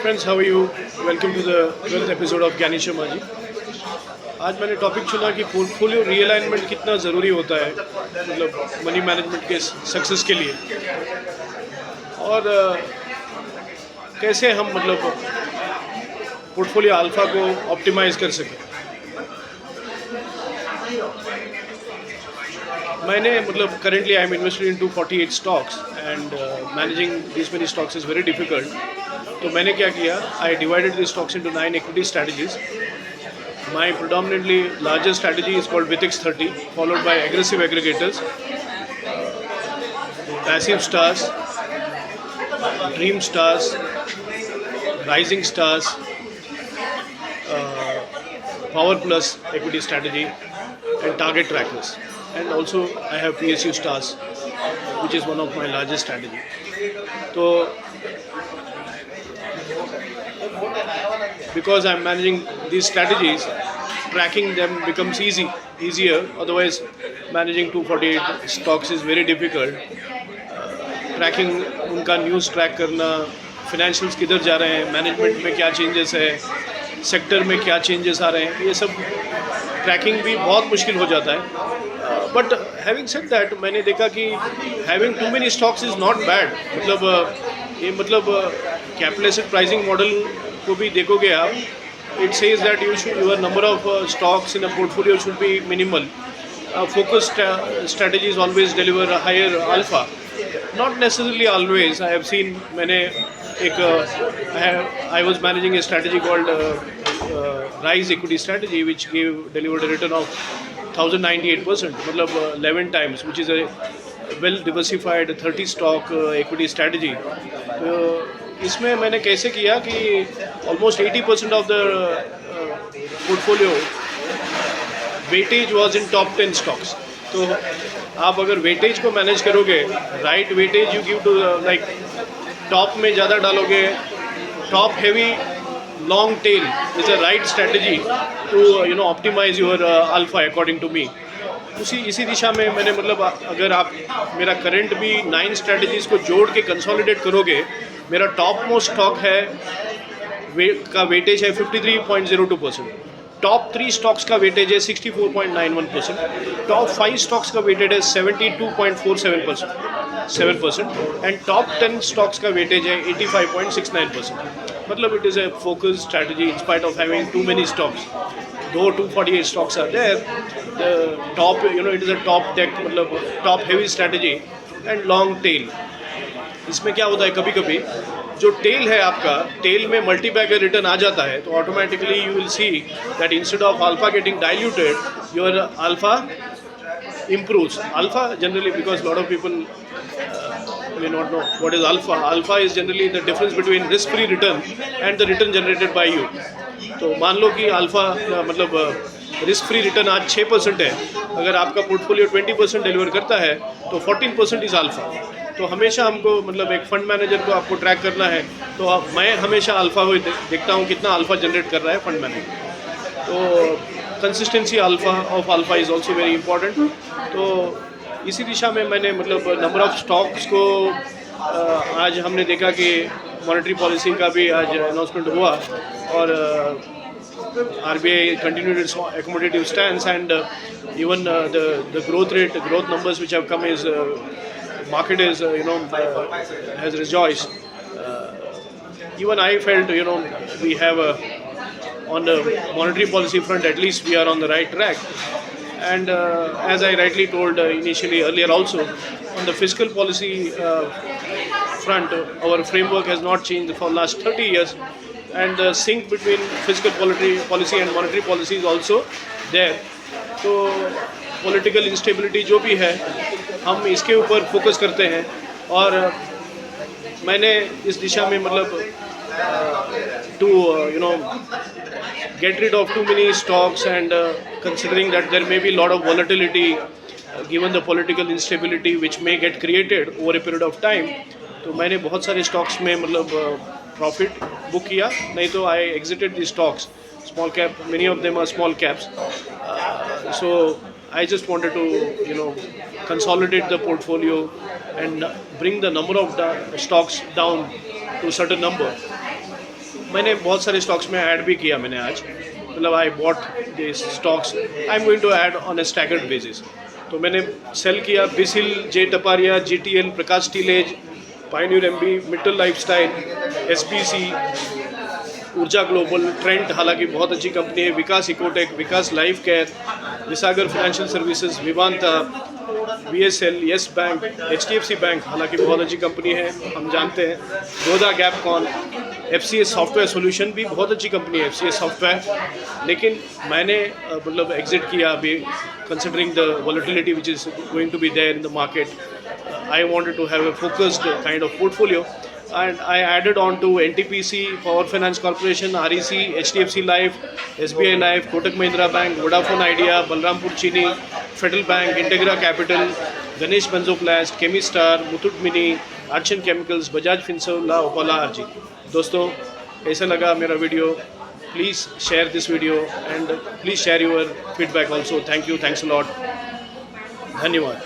Friends, how are you? Welcome to the 12th episode of Gyani Sharma जी। आज मैंने topic चुना कि पोर्टफोलियो रीअलाइनमेंट कितना ज़रूरी होता है, मतलब मनी मैनेजमेंट के सक्सेस के लिए। और कैसे हम मतलब पोर्टफोलियो अल्फा को ऑप्टिमाइज कर सकें। मैंने मतलब currently I am invested in 248 stocks and managing this many stocks is very difficult. तो मैंने क्या किया, I divided the stocks into 9 equity strategies. My predominantly largest strategy is called VITX 30, followed by aggressive aggregators, passive stars, dream stars, rising stars, power plus equity strategy, and target trackers. And also I have PSU stars, which is one of my largest strategy. So because I'm managing these strategies, tracking them becomes easier. Otherwise, managing 248 stocks is very difficult. Tracking उनका news track करना, financials किधर जा रहे हैं, management में क्या changes है, sector में क्या चेंजेस आ रहे हैं, ये सब ट्रैकिंग भी बहुत मुश्किल हो जाता है। बट हैविंग सेड दैट, मैंने देखा कि having too many stocks is not bad. ये कैपिटल एसेट प्राइसिंग मॉडल को भी देखोगे आप, it says that your number of stocks in a portfolio should be minimal. Focused strategies always deliver a higher alpha. Not necessarily always. I have seen I was managing a strategy called Rise Equity Strategy, which delivered a return of 1098%, मतलब 11 times, which is a well diversified 30 stock equity strategy. इसमें मैंने कैसे किया कि almost 80% of the portfolio weightage was in top 10 stocks. तो आप अगर weightage को मैनेज करोगे, right weightage you give to, like top में ज़्यादा डालोगे, top heavy long tail is a right strategy to optimise your alpha according to me. इसी दिशा में मैंने मतलब अगर आप मेरा करंट भी 9 स्ट्रेटजीज़ को जोड़ के कंसोलिडेट करोगे, मेरा टॉप मोस्ट स्टॉक है का वेटेज है 53.02%, टॉप 3 स्टॉक्स का वेटेज है 64.91%, टॉप 5 स्टॉक्स का वेटेज है 72.47% एंड टॉप 10 स्टॉक्स का वेटेज है 85.69%। मतलब it is a focus strategy in spite of having too many stocks. Though 248 stocks are there, the top, it is a top tech, मतलब top heavy strategy and long tail. इसमें क्या होता है, कभी कभी जो टेल है आपका, टेल में मल्टी बैगर रिटर्न आ जाता है, तो automatically you will see that instead of alpha getting diluted, your alpha improves. Alpha generally, because a lot of people may not know what is alpha. Alpha is generally the difference between risk-free return and the return generated by you. तो मान लो कि alpha मतलब risk free return आज 6% है, अगर आपका portfolio 20% deliver करता है तो 14% इज़ अल्फा। तो हमेशा हमको मतलब एक फंड मैनेजर को आपको ट्रैक करना है, तो मैं हमेशा अल्फा को देखता हूँ कितना अल्फा जनरेट कर रहा है फंड मैनेजर। तो consistency of alpha is also very important. तो इसी दिशा में मैंने मतलब नंबर ऑफ स्टॉक्स को आज हमने देखा कि मॉनेटरी पॉलिसी का भी आज अनाउंसमेंट हुआ और RBI continued its accommodative stance, and even the growth numbers which have come is market is has rejoiced. Even I felt we have on the monetary policy front, at least we are on the right track. And as I rightly told initially earlier also, on the fiscal policy front, our framework has not changed for last 30 years, and the sync between fiscal policy and monetary policy is also there. तो political instability जो भी है, हम इसके ऊपर focus करते हैं। और मैंने इस दिशा में मतलब to get rid of too many stocks, and considering that there may be a lot of volatility given the political instability which may get created over a period of time, तो मैंने बहुत सारे स्टॉक्स में मतलब profit book किया, नहीं तो I exited the stocks, small cap, many of them are small caps. So I just wanted to consolidate the portfolio and bring the number of stocks down to a certain number. मैंने बहुत सारे stocks में add भी किया मैंने आज, मतलब I bought this stocks, I am going to add on a staggered basis. तो मैंने सेल किया बिसिल, J Taparia, GTL, Prakash steel age, Pioneer MB, Mittal lifestyle, SPC, Urja global, Trent हालांकि बहुत अच्छी कंपनी है, Vikas ecotech, Vikas life care, Visagar financial services, Vivanta, VSL, Yes Bank, HDFC bank हालांकि बहुत अच्छी कंपनी है, हम जानते हैं, गोदा गैपकॉन, FCS सॉफ्टवेयर सोल्यूशन भी बहुत अच्छी कंपनी है, FCS सॉफ्टवेयर। लेकिन मैंने मतलब एग्जिट किया अभी, considering the volatility which is going to be there in the market. I wanted to have a focused kind of portfolio, and I added on to NTPC, Power Finance Corporation, REC, HDFC Life, SBI Life, Kotak Mahindra Bank, Vodafone Idea, Balrampur Chini, Federal Bank, Integra Capital, Ganesh Benzoplast, Chemistar, Muthoot Mini, Action Chemicals, Bajaj Finserv, Opala RG। दोस्तों ऐसा लगा मेरा video, please share this video and please share your feedback also. Thank you, thanks a lot, धन्यवाद।